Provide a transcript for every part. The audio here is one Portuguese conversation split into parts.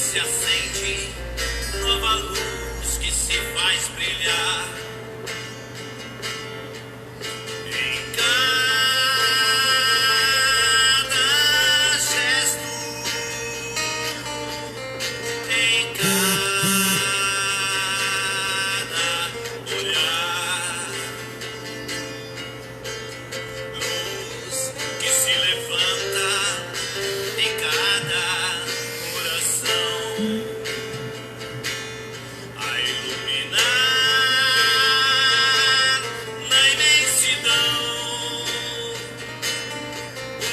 se acende, nova luz que se faz brilhar. Em cada gesto, em cada olhar, luz que se levanta em cada coração, a iluminar na imensidão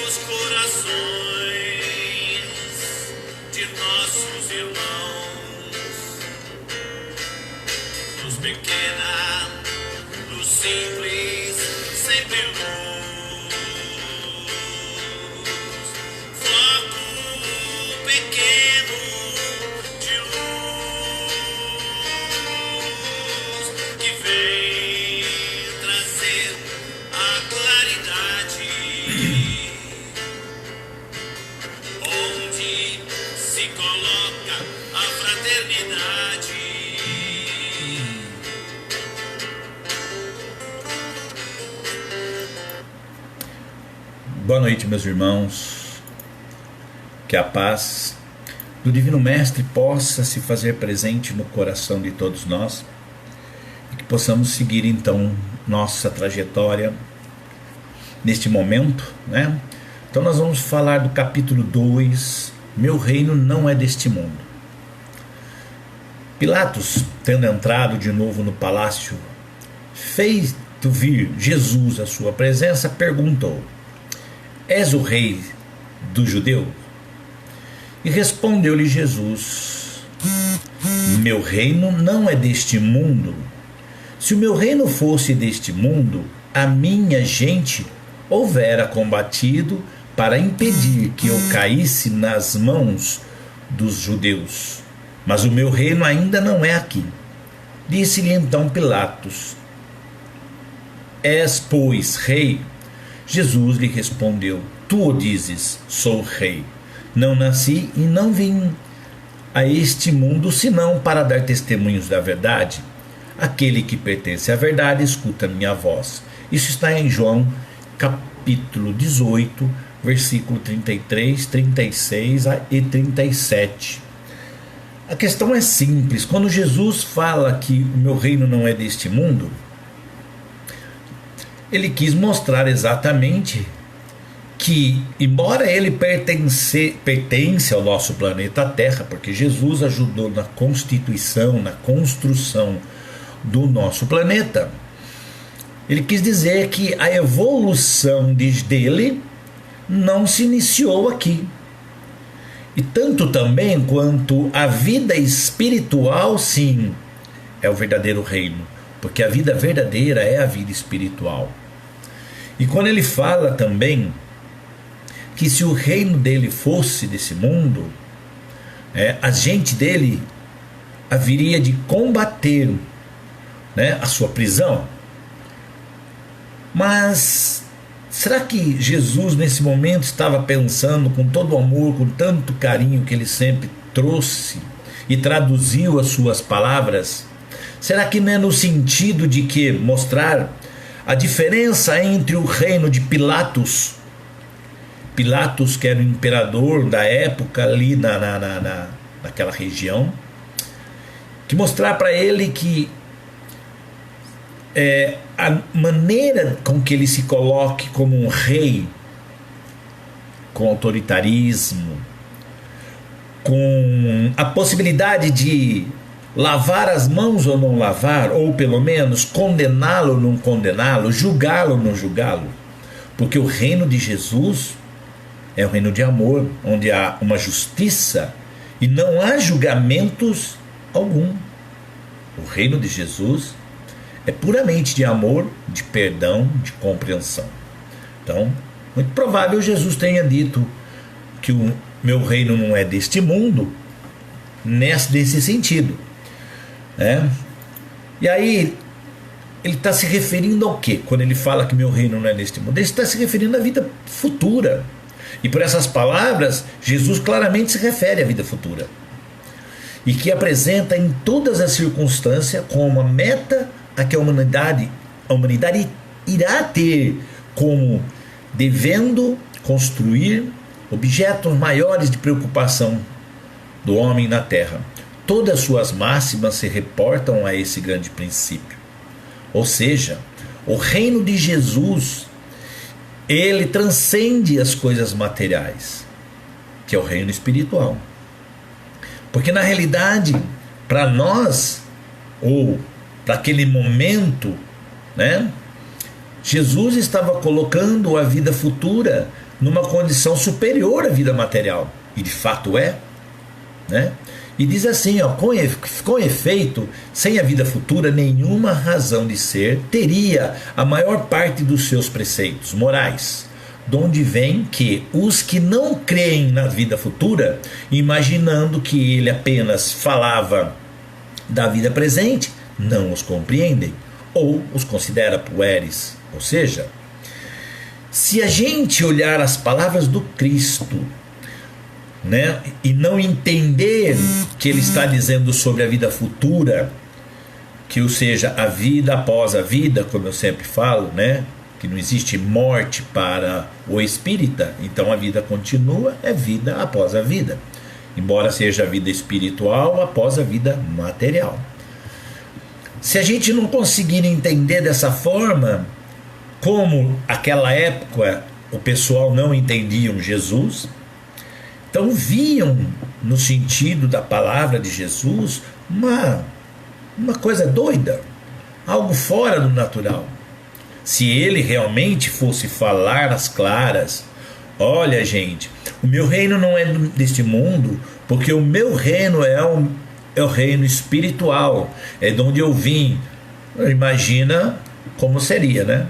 os corações de nossos irmãos. Luz pequena, luz simples, sempre luz. Foco pequeno de luz que vem trazer a claridade onde se coloca a fraternidade. Boa noite, meus irmãos. Que a paz do Divino Mestre possa se fazer presente no coração de todos nós e que possamos seguir então nossa trajetória neste momento, né? Então nós vamos falar do capítulo 2, Meu reino não é deste mundo. Pilatos, tendo entrado de novo no palácio, feito vir Jesus à sua presença, perguntou: És o rei dos judeus? E respondeu-lhe Jesus: Meu reino não é deste mundo. Se o meu reino fosse deste mundo, a minha gente houvera combatido para impedir que eu caísse nas mãos dos judeus. Mas o meu reino ainda não é aqui. Disse-lhe então Pilatos: És, pois, rei? Jesus lhe respondeu: Tu o dizes, sou rei. Não nasci e não vim a este mundo senão para dar testemunhos da verdade. Aquele que pertence à verdade escuta minha voz. Isso está em João capítulo 18, versículo 33, 36 e 37. A questão é simples. Quando Jesus fala que o meu reino não é deste mundo, ele quis mostrar exatamente que, embora ele pertence ao nosso planeta Terra, porque Jesus ajudou na constituição, na construção do nosso planeta, ele quis dizer que a evolução dele não se iniciou aqui. E tanto também quanto a vida espiritual, sim, é o verdadeiro reino. Porque a vida verdadeira é a vida espiritual. E quando ele fala também que se o reino dele fosse desse mundo, a gente dele haveria de combater, a sua prisão. Mas será que Jesus nesse momento estava pensando com todo o amor, com tanto carinho que ele sempre trouxe e traduziu as suas palavras? Será que não é no sentido de que mostrar a diferença entre o reino de Pilatos, que era o imperador da época ali naquela região, que mostrar para ele que a maneira com que ele se coloque como um rei, com autoritarismo, com a possibilidade de lavar as mãos ou não lavar, ou pelo menos condená-lo ou não condená-lo, julgá-lo ou não julgá-lo, porque o reino de Jesus é um reino de amor, onde há uma justiça e não há julgamentos algum. O reino de Jesus é puramente de amor, de perdão, de compreensão. Então, muito provável Jesus tenha dito que o meu reino não é deste mundo, nesse sentido. E aí ele está se referindo ao quê? Quando ele fala que meu reino não é neste mundo, ele está se referindo à vida futura. E por essas palavras, Jesus claramente se refere à vida futura. e que apresenta em todas as circunstâncias como a meta a que a humanidade irá ter como devendo construir objetos maiores de preocupação do homem na terra. Todas as suas máximas se reportam a esse grande princípio. Ou seja, o reino de Jesus, ele transcende as coisas materiais, que é o reino espiritual. Porque na realidade, para nós, ou para aquele momento, né, Jesus estava colocando a vida futura numa condição superior à vida material. E de fato é, né? E diz assim, ó, com efeito, sem a vida futura, nenhuma razão de ser teria a maior parte dos seus preceitos morais, donde vem que os que não creem na vida futura, imaginando que ele apenas falava da vida presente, não os compreendem, ou os considera puéreis. Ou seja, se a gente olhar as palavras do Cristo, né, e não entender que ele está dizendo sobre a vida futura, que ou seja, a vida após a vida, como eu sempre falo, né, que não existe morte para o espírita, então a vida continua, é vida após a vida, embora seja a vida espiritual após a vida material. Se a gente não conseguir entender dessa forma, como aquela época o pessoal não entendiam Jesus, então viam no sentido da palavra de Jesus uma coisa doida, algo fora do natural. Se ele realmente fosse falar às claras, olha gente, o meu reino não é deste mundo, porque o meu reino é o reino espiritual, é de onde eu vim. Imagina como seria, né?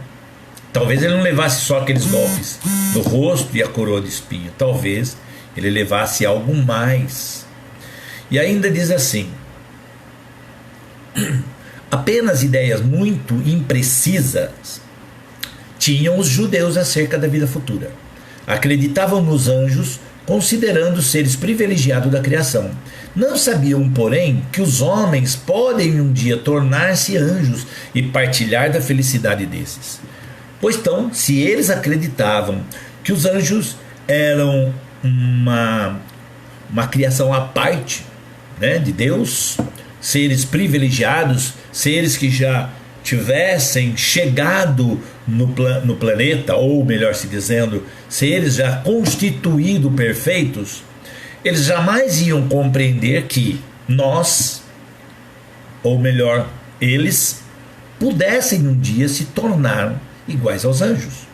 Talvez ele não levasse só aqueles golpes no rosto e a coroa de espinho, talvez ele levasse algo mais. E ainda diz assim: apenas ideias muito imprecisas tinham os judeus acerca da vida futura. Acreditavam nos anjos, considerando seres privilegiados da criação. Não sabiam, porém, que os homens podem um dia tornar-se anjos e partilhar da felicidade desses. Pois então, se eles acreditavam que os anjos eram uma criação à parte, né, de Deus, seres privilegiados, seres que já tivessem chegado no planeta, ou melhor se dizendo, seres já constituídos perfeitos, eles jamais iam compreender que nós, ou melhor, eles pudessem um dia se tornar iguais aos anjos,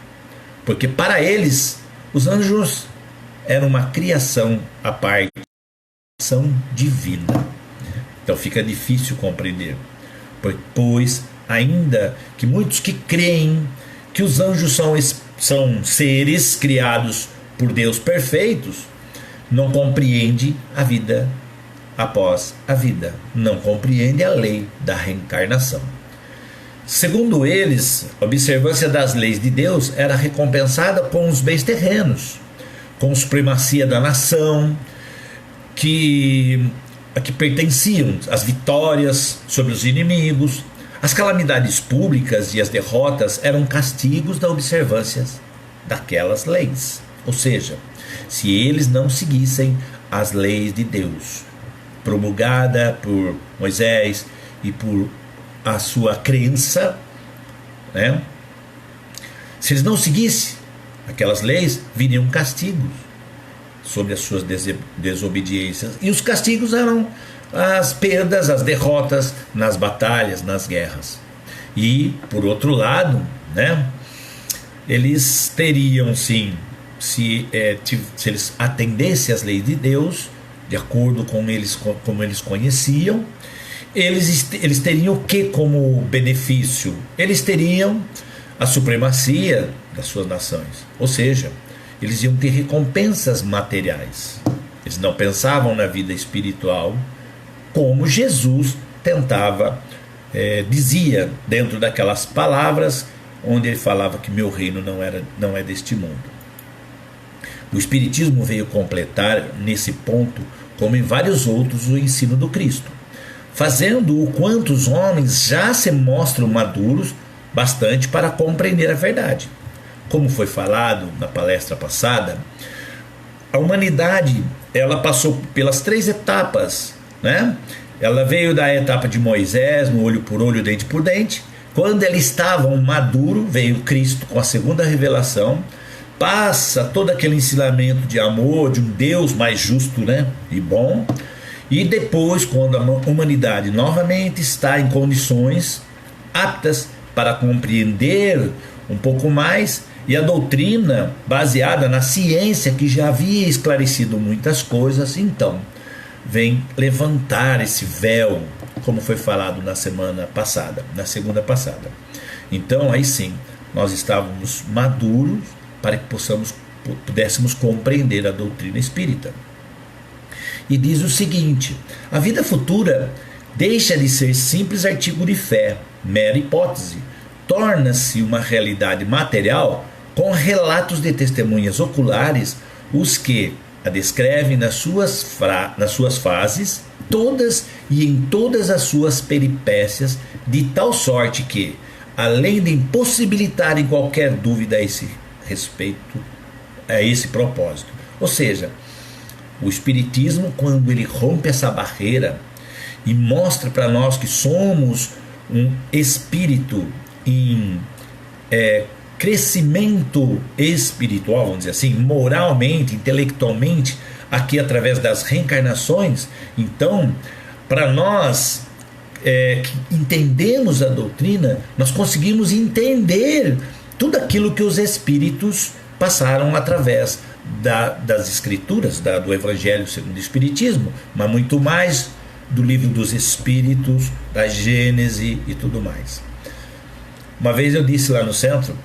porque para eles os anjos eram uma criação à parte, criação divina. Então fica difícil compreender, pois ainda que muitos que creem que os anjos são seres criados por Deus perfeitos, não compreende a vida após a vida, não compreende a lei da reencarnação. Segundo eles, a observância das leis de Deus era recompensada com os bens terrenos, com a supremacia da nação, a que pertenciam as vitórias sobre os inimigos. As calamidades públicas e as derrotas eram castigos da observância daquelas leis. Ou seja, se eles não seguissem as leis de Deus, promulgada por Moisés e por a sua crença, né? Se eles não seguissem aquelas leis, viriam castigos sobre as suas desobediências. E os castigos eram as perdas, as derrotas nas batalhas, nas guerras. E, por outro lado, né, eles teriam sim, se eles atendessem às leis de Deus, de acordo com como eles conheciam, eles teriam o que como benefício? Eles teriam a supremacia das suas nações, ou seja, eles iam ter recompensas materiais. Eles não pensavam na vida espiritual, como Jesus dizia dentro daquelas palavras onde ele falava que meu reino não é deste mundo. O Espiritismo veio completar nesse ponto como em vários outros o ensino do Cristo, fazendo o quanto os homens já se mostram maduros bastante para compreender a verdade. Como foi falado na palestra passada, a humanidade ela passou pelas 3 etapas, né? Ela veio da etapa de Moisés, no olho por olho, dente por dente. Quando eles estavam maduros, veio Cristo com a segunda revelação, passa todo aquele ensinamento de amor, de um Deus mais justo, né, e bom. E depois, quando a humanidade novamente está em condições aptas para compreender um pouco mais, e a doutrina baseada na ciência que já havia esclarecido muitas coisas, então vem levantar esse véu, como foi falado na semana passada, na segunda passada. Então aí sim, nós estávamos maduros para que pudéssemos compreender a doutrina espírita. E diz o seguinte: a vida futura deixa de ser simples artigo de fé, mera hipótese, torna-se uma realidade material com relatos de testemunhas oculares, os que a descrevem nas suas fases, todas e em todas as suas peripécias, de tal sorte que, além de impossibilitarem qualquer dúvida a esse respeito, a esse propósito. Ou seja, o Espiritismo, quando ele rompe essa barreira e mostra para nós que somos um espírito em crescimento espiritual, vamos dizer assim, moralmente, intelectualmente, aqui através das reencarnações, então, para nós que entendemos a doutrina, nós conseguimos entender tudo aquilo que os espíritos passaram através das escrituras, do Evangelho segundo o Espiritismo, mas muito mais do livro dos Espíritos, da Gênese e tudo mais. Uma vez eu disse lá no centro,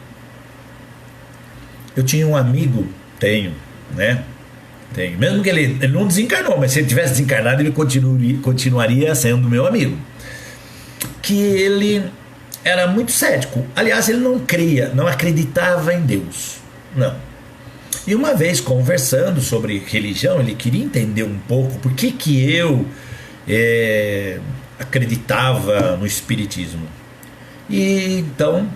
eu tinha um amigo, tenho, mesmo que ele não desencarnou, mas se ele tivesse desencarnado, ele continuaria sendo meu amigo, que ele era muito cético. Aliás, ele não cria, não acreditava em Deus, não. E uma vez conversando sobre religião, ele queria entender um pouco por que eu acreditava no Espiritismo. E então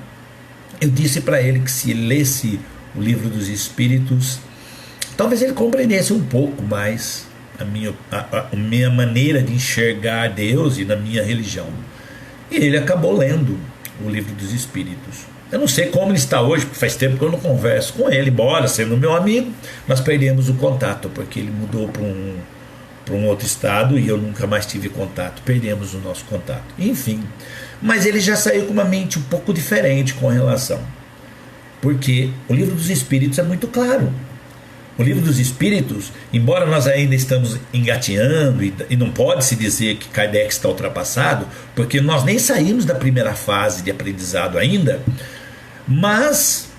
eu disse para ele que se ele lesse o Livro dos Espíritos, talvez ele compreendesse um pouco mais a minha maneira de enxergar Deus e na minha religião. E ele acabou lendo o Livro dos Espíritos. Eu não sei como ele está hoje, porque faz tempo que eu não converso com ele, embora sendo meu amigo, nós perdemos o contato, porque ele mudou para um outro estado e eu nunca mais tive contato, perdemos o nosso contato. Enfim, mas ele já saiu com uma mente um pouco diferente com relação, porque o Livro dos Espíritos é muito claro. O Livro dos Espíritos, embora nós ainda estamos engateando e não pode se dizer que Kardec está ultrapassado, porque nós nem saímos da primeira fase de aprendizado ainda, mas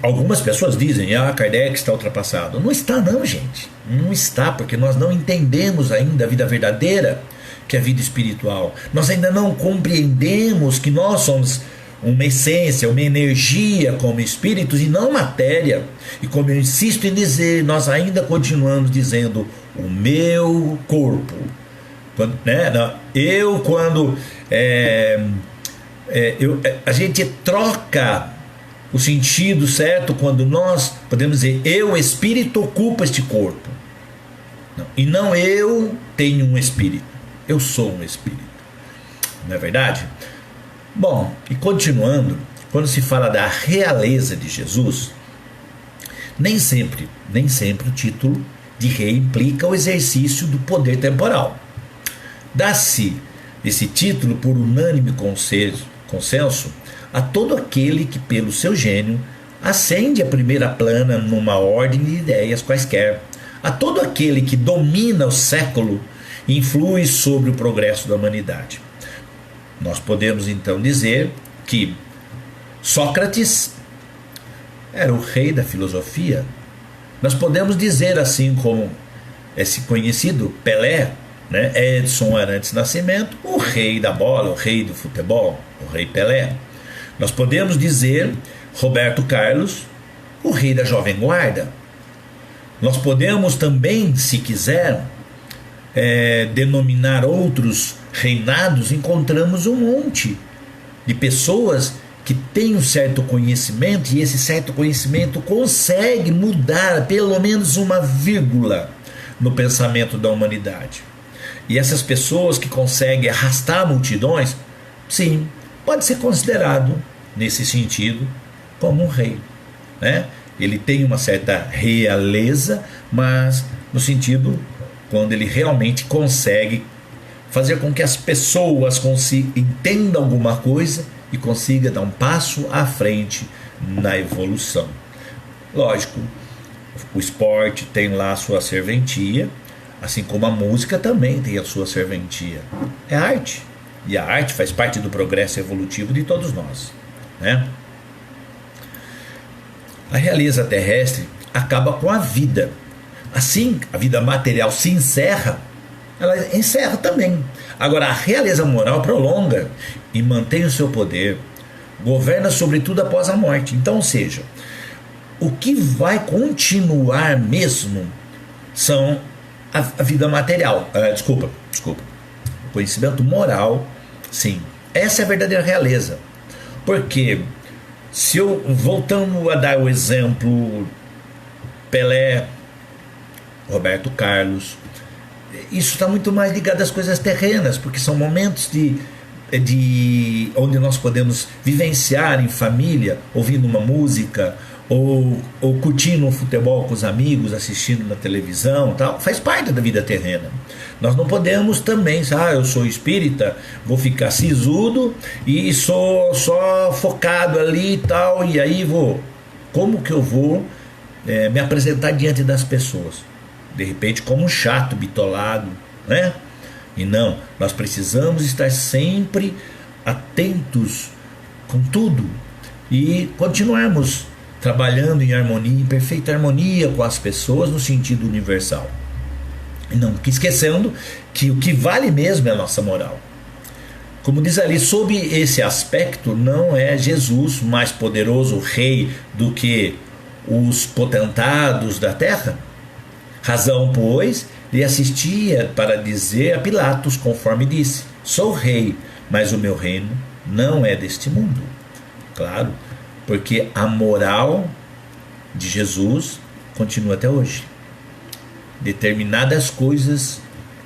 algumas pessoas dizem, Kardec está ultrapassado. Não está não, gente, não está, porque nós não entendemos ainda a vida verdadeira, que é a vida espiritual. Nós ainda não compreendemos que nós somos uma essência, uma energia como espíritos e não matéria. E como eu insisto em dizer, nós ainda continuamos dizendo o meu corpo. A gente troca o sentido, certo? Quando nós podemos dizer eu, espírito, ocupo este corpo. Não. E não eu tenho um espírito, eu sou um espírito. Não é verdade? Bom, e continuando, quando se fala da realeza de Jesus, nem sempre o título de rei implica o exercício do poder temporal. Dá-se esse título por unânime consenso a todo aquele que, pelo seu gênio, ascende a primeira plana numa ordem de ideias quaisquer, a todo aquele que domina o século e influi sobre o progresso da humanidade. Nós podemos então dizer que Sócrates era o rei da filosofia. Nós podemos dizer, assim como esse conhecido Pelé, Edson Arantes Nascimento, o rei da bola, o rei do futebol, o rei Pelé. Nós podemos dizer Roberto Carlos, o rei da Jovem Guarda. Nós podemos também, se quiser, denominar outros reinados. Encontramos um monte de pessoas que têm um certo conhecimento, e esse certo conhecimento consegue mudar pelo menos uma vírgula no pensamento da humanidade. E essas pessoas que conseguem arrastar multidões, sim, pode ser considerado, nesse sentido, como um rei, né? Ele tem uma certa realeza, mas no sentido quando ele realmente consegue fazer com que as pessoas entendam alguma coisa e consiga dar um passo à frente na evolução. Lógico, o esporte tem lá a sua serventia, assim como a música também tem a sua serventia. É arte, e a arte faz parte do progresso evolutivo de todos nós, né? A realeza terrestre acaba com a vida. Assim, a vida material se encerra, ela encerra também. Agora, a realeza moral prolonga e mantém o seu poder, governa sobretudo após a morte. Então, ou seja, o que vai continuar mesmo são a vida material. Desculpa. O conhecimento moral, sim. Essa é a verdadeira realeza. Porque, se eu, voltando a dar o exemplo, Pelé, Roberto Carlos, isso está muito mais ligado às coisas terrenas, porque são momentos onde nós podemos vivenciar em família, ouvindo uma música, ou curtindo um futebol com os amigos, assistindo na televisão, tal. Faz parte da vida terrena. Nós não podemos também, eu sou espírita, vou ficar sisudo e sou só focado ali e tal, e aí como que eu vou me apresentar diante das pessoas? De repente como um chato, bitolado, né? E não, nós precisamos estar sempre atentos com tudo e continuarmos trabalhando em harmonia, em perfeita harmonia com as pessoas no sentido universal. E não esquecendo que o que vale mesmo é a nossa moral. Como diz ali, sob esse aspecto, não é Jesus mais poderoso rei do que os potentados da terra? Razão, pois, lhe assistia para dizer a Pilatos, conforme disse: sou rei, mas o meu reino não é deste mundo. Claro, porque a moral de Jesus continua até hoje. Determinadas coisas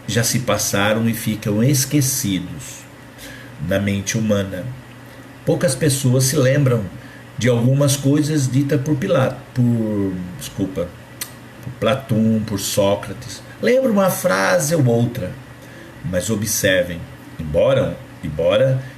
já se passaram e ficam esquecidos na mente humana. Poucas pessoas se lembram de algumas coisas ditas por Platão, por Sócrates. Lembram uma frase ou outra, mas observem, embora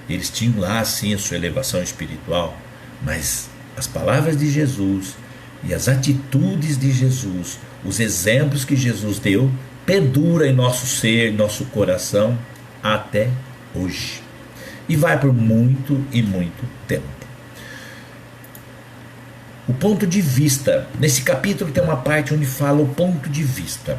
eles tinham lá assim a sua elevação espiritual, mas as palavras de Jesus e as atitudes de Jesus, os exemplos que Jesus deu, perduram em nosso ser, em nosso coração até hoje, e vai por muito e muito tempo. O ponto de vista, nesse capítulo tem uma parte onde fala o ponto de vista.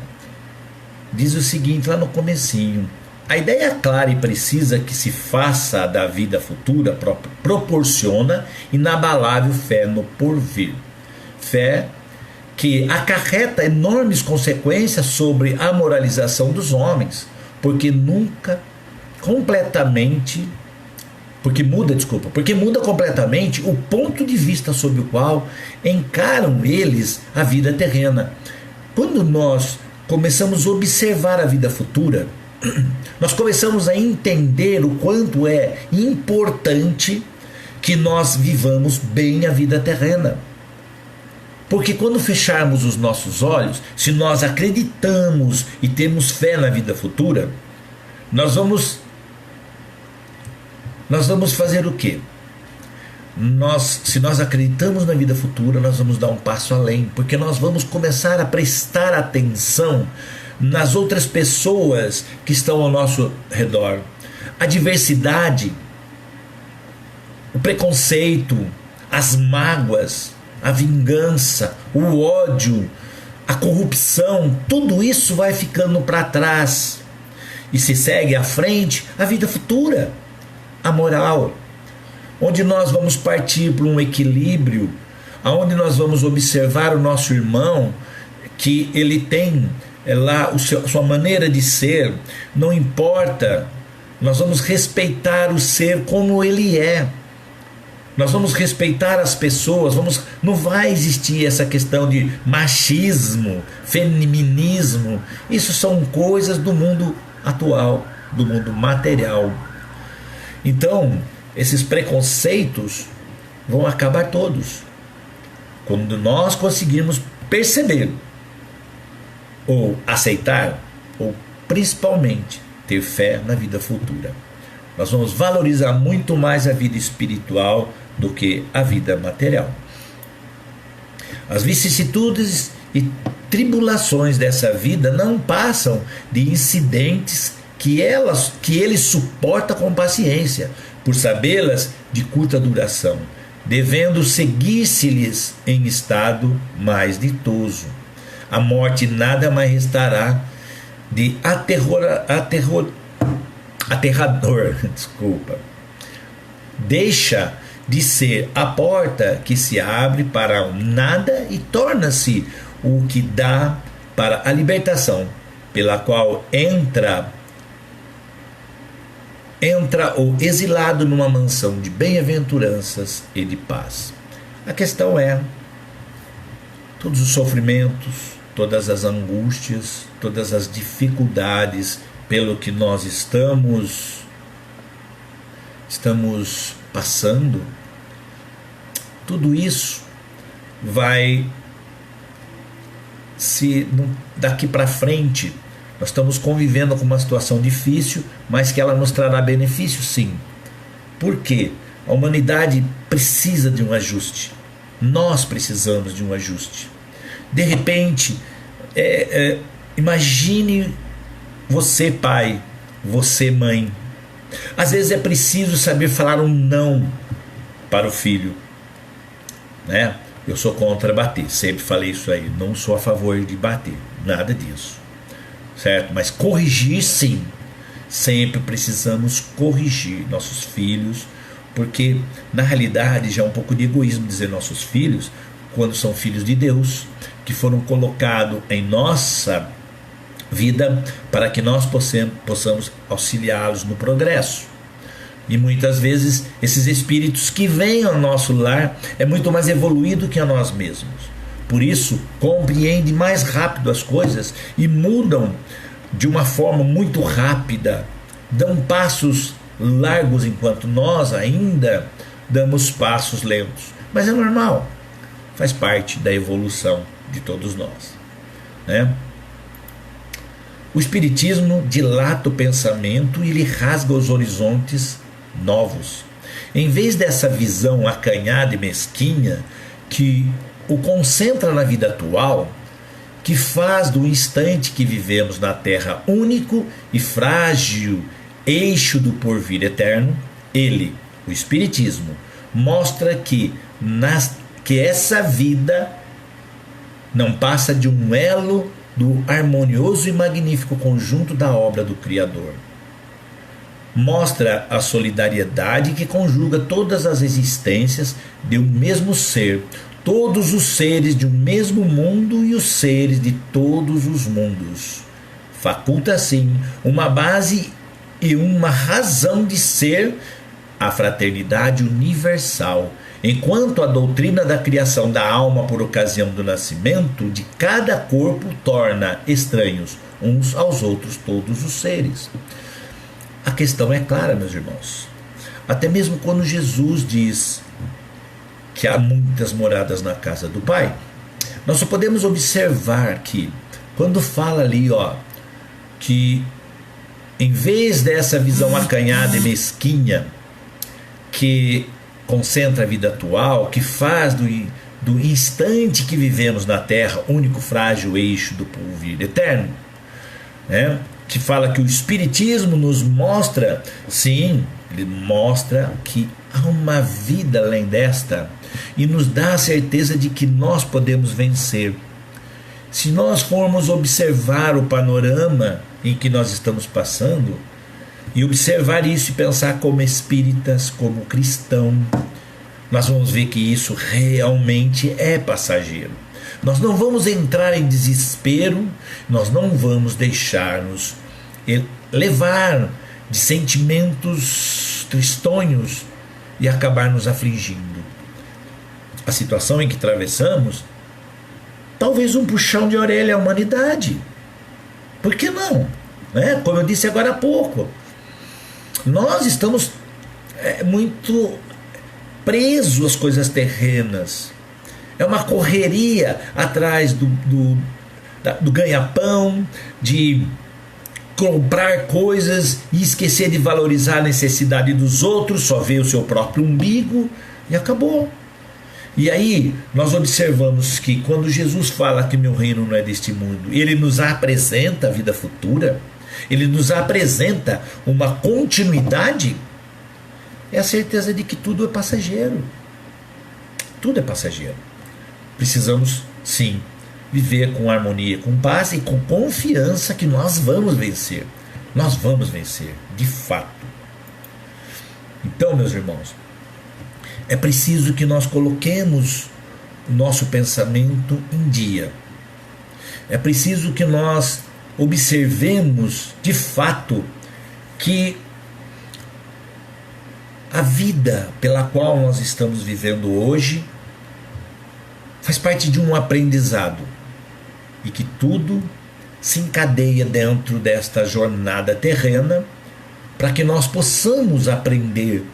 Diz o seguinte lá no comecinho: a ideia clara e precisa que se faça da vida futura proporciona inabalável fé no porvir. Fé que acarreta enormes consequências sobre a moralização dos homens, porque muda completamente o ponto de vista sob o qual encaram eles a vida terrena. Quando nós começamos a observar a vida futura, nós começamos a entender o quanto é importante que nós vivamos bem a vida terrena. Porque quando fecharmos os nossos olhos, se nós acreditamos e temos fé na vida futura, nós vamos fazer o quê? Se nós acreditamos na vida futura, nós vamos dar um passo além, porque nós vamos começar a prestar atenção nas outras pessoas que estão ao nosso redor. A diversidade, o preconceito, as mágoas, a vingança, o ódio, a corrupção, tudo isso vai ficando para trás e se segue à frente a vida futura, a moral, onde nós vamos partir para um equilíbrio, onde nós vamos observar o nosso irmão que ele tem lá a sua maneira de ser, não importa, nós vamos respeitar o ser como ele é. Nós vamos respeitar as pessoas, não vai existir essa questão de machismo, feminismo. Isso são coisas do mundo atual, do mundo material. Então, esses preconceitos vão acabar todos quando nós conseguirmos perceber, ou aceitar, ou principalmente ter fé na vida futura. Nós vamos valorizar muito mais a vida espiritual do que a vida material. As vicissitudes e tribulações dessa vida não passam de incidentes que ele suporta com paciência, por sabê-las de curta duração, devendo seguir-se-lhes em estado mais ditoso. A morte nada mais restará de aterrador, deixa de ser a porta que se abre para o nada e torna-se o que dá para a libertação, pela qual entra o exilado numa mansão de bem-aventuranças e de paz. A questão é, todos os sofrimentos, todas as angústias, todas as dificuldades pelo que nós estamos passando, tudo isso vai daqui para frente. Nós estamos convivendo com uma situação difícil, mas que ela nos trará benefício, sim. Por quê? A humanidade precisa de um ajuste. Nós precisamos de um ajuste. De repente, imagine você, pai, você, mãe. Às vezes é preciso saber falar um não para o filho, né? Eu sou contra bater, sempre falei isso aí, não sou a favor de bater, nada disso, certo? Mas corrigir, sim, sempre precisamos corrigir nossos filhos, porque na realidade já é um pouco de egoísmo dizer nossos filhos, quando são filhos de Deus, que foram colocados em nossa vida para que nós possamos auxiliá-los no progresso. E muitas vezes esses espíritos que vêm ao nosso lar é muito mais evoluído que a nós mesmos. Por isso, compreendem mais rápido as coisas e mudam de uma forma muito rápida, dão passos largos enquanto nós ainda damos passos lentos. Mas é normal, faz parte da evolução de todos nós, né? O Espiritismo dilata o pensamento e lhe rasga os horizontes novos. Em vez dessa visão acanhada e mesquinha que o concentra na vida atual, que faz do instante que vivemos na Terra único e frágil eixo do porvir eterno, ele, o Espiritismo, mostra que essa vida não passa de um elo do harmonioso e magnífico conjunto da obra do Criador. Mostra a solidariedade que conjuga todas as existências de um mesmo ser, todos os seres de um mesmo mundo e os seres de todos os mundos. Faculta, assim, uma base e uma razão de ser a fraternidade universal, enquanto a doutrina da criação da alma por ocasião do nascimento de cada corpo torna estranhos uns aos outros todos os seres. A questão é clara, meus irmãos. Até mesmo quando Jesus diz que há muitas moradas na casa do Pai, nós só podemos observar que quando fala ali, que em vez dessa visão acanhada e mesquinha que concentra a vida atual, que faz do instante que vivemos na Terra único frágil eixo do porvir eterno, né? Que fala que o Espiritismo nos mostra, sim, ele mostra que há uma vida além desta e nos dá a certeza de que nós podemos vencer. Se nós formos observar o panorama em que nós estamos passando e observar isso e pensar como espíritas, como cristão, nós vamos ver que isso realmente é passageiro. Nós não vamos entrar em desespero, nós não vamos deixar-nos levar de sentimentos tristonhos e acabar nos afligindo. A situação em que atravessamos, talvez um puxão de orelha à humanidade. Por que não? Né? Como eu disse agora há pouco, nós estamos muito presos às coisas terrenas. É uma correria atrás do ganha-pão, de comprar coisas e esquecer de valorizar a necessidade dos outros, só ver o seu próprio umbigo e acabou. E aí nós observamos que quando Jesus fala que meu reino não é deste mundo, ele nos apresenta a vida futura, ele nos apresenta uma continuidade, é a certeza de que tudo é passageiro. Tudo é passageiro. Precisamos, sim, viver com harmonia, com paz e com confiança que nós vamos vencer. Nós vamos vencer, de fato. Então, meus irmãos, é preciso que nós coloquemos o nosso pensamento em dia. É preciso que nós observemos, de fato, que a vida pela qual nós estamos vivendo hoje faz parte de um aprendizado e que tudo se encadeia dentro desta jornada terrena para que nós possamos aprender,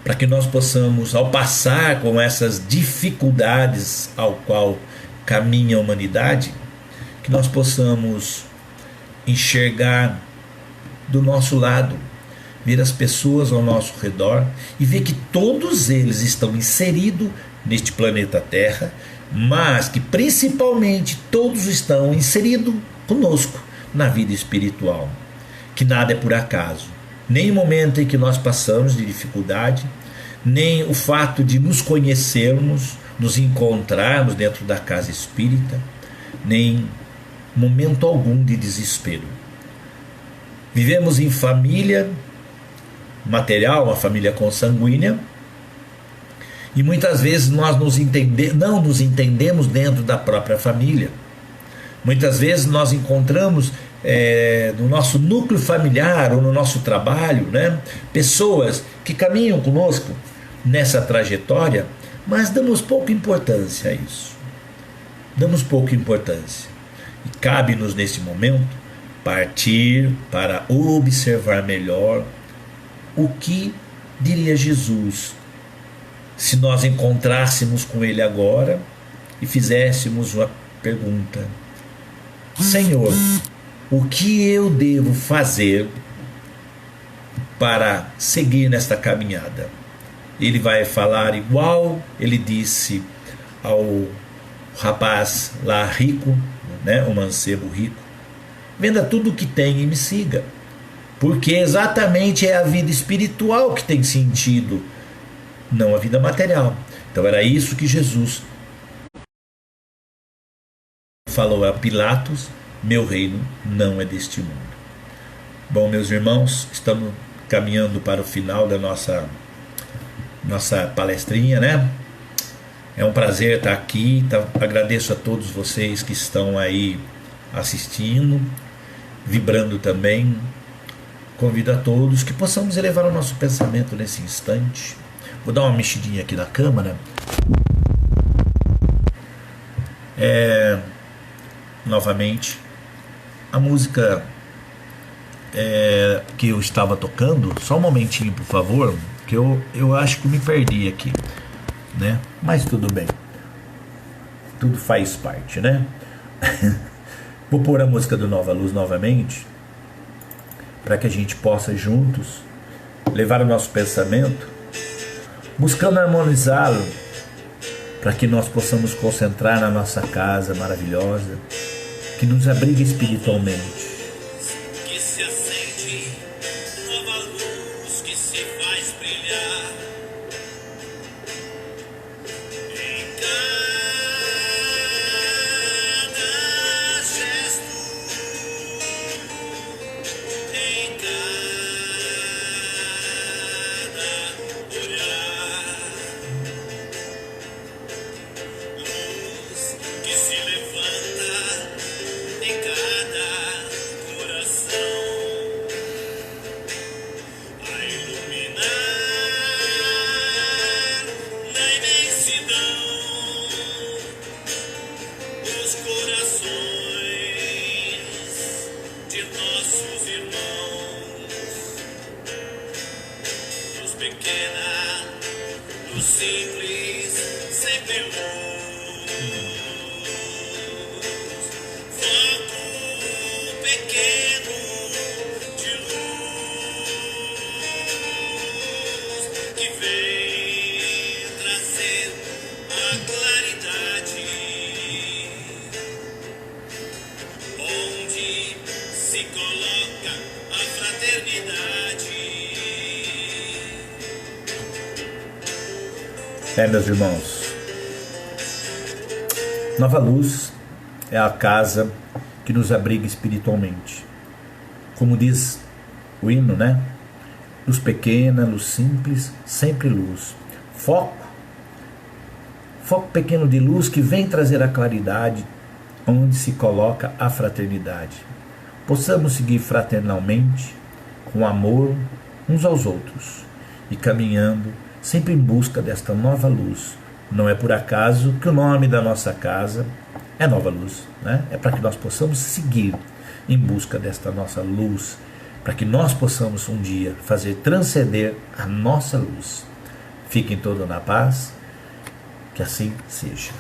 para que nós possamos, ao passar com essas dificuldades ao qual caminha a humanidade, que nós possamos enxergar do nosso lado, ver as pessoas ao nosso redor e ver que todos eles estão inseridos neste planeta Terra, mas que principalmente todos estão inseridos conosco na vida espiritual, que nada é por acaso, nem o momento em que nós passamos de dificuldade, nem o fato de nos conhecermos, nos encontrarmos dentro da casa espírita, nem momento algum de desespero. Vivemos em família material, uma família consanguínea, e muitas vezes nós não nos entendemos dentro da própria família. Muitas vezes nós encontramos no nosso núcleo familiar ou no nosso trabalho, né, pessoas que caminham conosco nessa trajetória, mas damos pouca importância a isso. Damos pouca importância. E cabe-nos nesse momento partir para observar melhor o que diria Jesus se nós encontrássemos com ele agora e fizéssemos uma pergunta: Senhor, o que eu devo fazer para seguir nesta caminhada? Ele vai falar igual ele disse ao rapaz lá rico, né, o mancebo rico: venda tudo o que tem e me siga. Porque exatamente é a vida espiritual que tem sentido, não a vida material. Então era isso que Jesus falou a Pilatos: meu reino não é deste mundo. Bom, meus irmãos, estamos caminhando para o final da nossa palestrinha, né? É um prazer estar aqui, agradeço a todos vocês que estão aí assistindo, vibrando também. Convido a todos que possamos elevar o nosso pensamento nesse instante. Vou dar uma mexidinha aqui na câmera. Novamente, a música que eu estava tocando, só um momentinho, por favor, que eu acho que me perdi aqui, né? Mas tudo bem, tudo faz parte, né? Vou pôr a música do Nova Luz novamente, para que a gente possa juntos levar o nosso pensamento, buscando harmonizá-lo, para que nós possamos concentrar na nossa casa maravilhosa, que nos abriga espiritualmente. Que se acende, nova luz que se faz brilhar em cada gesto, em cada olhar, luz que se pequena, luz simples, sempre luz. Foco pequeno de luz que vem trazer a claridade, onde se coloca a fraternidade. Meus irmãos, Nova Luz é a casa que nos abriga espiritualmente. Como diz o hino, né? Luz pequena, luz simples, sempre luz. Foco pequeno de luz que vem trazer a claridade, onde se coloca a fraternidade. Possamos seguir fraternalmente, com amor uns aos outros e caminhando sempre em busca desta nova luz. Não é por acaso que o nome da nossa casa é Nova Luz, né? É para que nós possamos seguir em busca desta nossa luz, para que nós possamos um dia fazer transcender a nossa luz. Fiquem todos na paz, que assim seja.